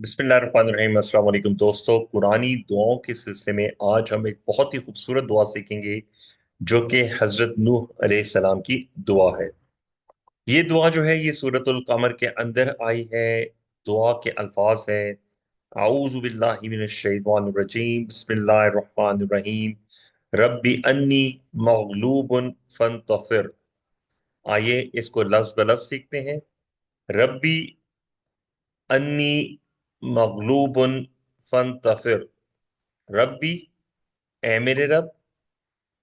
बिस्मिल्लाहिर्रहमानिर्रहीम। अस्सलाम वालेकुम दोस्तों, कुरानी दुआओं के सिलसिले में आज हम एक बहुत ही खूबसूरत दुआ सीखेंगे जो कि हजरत नूह अलैहिस्सलाम की दुआ है। ये दुआ जो है ये सूरतुल कमर के अंदर आई है। दुआ के अल्फाज है, आऊज़ु बिल्लाहि मिनश शैतानिर रजीम, बिस्मिल्लाहिर रहमानिर रहीम, रब्बी अन्नी मगलूबुन फंतसिर। आइए इसको लफ्ज ब लफ्ज सीखते हैं। रब्बी अन्नी मगलूबुन फंतसिर। रब्बी, ए मेरे रब,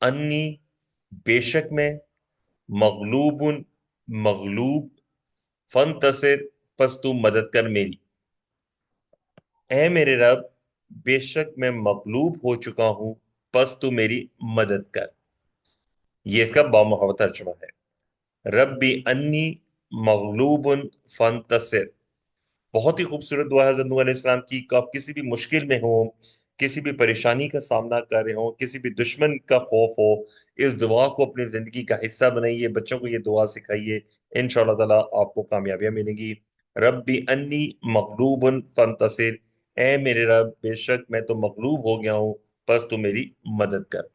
अन्नी, बेशक मैं, मगलूबुन, मगलूब, फंतसिर, पस तू मदद कर मेरी। ए मेरे रब, बेशक मैं मगलूब हो चुका हूं, पस तू मेरी मदद कर। ये इसका बामुहावरा तर्जुमा है। रब्बी अन्नी मगलूबुन फंतसिर। बहुत ही खूबसूरत दुआ है हज़रत नूह अलैहिस्सलाम की। कि आप किसी भी मुश्किल में हो, किसी भी परेशानी का सामना कर रहे हो, किसी भी दुश्मन का खौफ हो, इस दुआ को अपनी जिंदगी का हिस्सा बनाइए, बच्चों को ये दुआ सिखाइए। इंशाअल्लाह ताला आपको कामयाबियां मिलेंगी। रब्बी अन्नी मगलूबुन फंतसिर। ए मेरे रब, बेशक मैं तो मगलूब हो गया हूँ, बस तू मेरी मदद कर।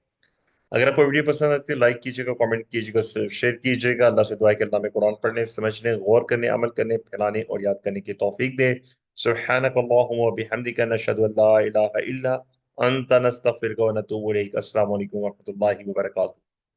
अगर आपको वीडियो पसंद आती है लाइक कीजिएगा, कमेंट कीजिएगा, शेयर कीजिएगा। अल्लाह से दुआ है कि अल्लाह में कुरान पढ़ने, समझने, गौर करने, अमल करने, फैलाने और याद करने की तौफीक दे। सुब्हानक अल्लाहुम्मा व बिहम्दिका नशहदु अल्ला इलाहा इल्ला अंता नस्तगफिरुका व नतूबु इलैक। अस्सलामु अलैकुम व रहमतुल्लाहि व बरकातुहू।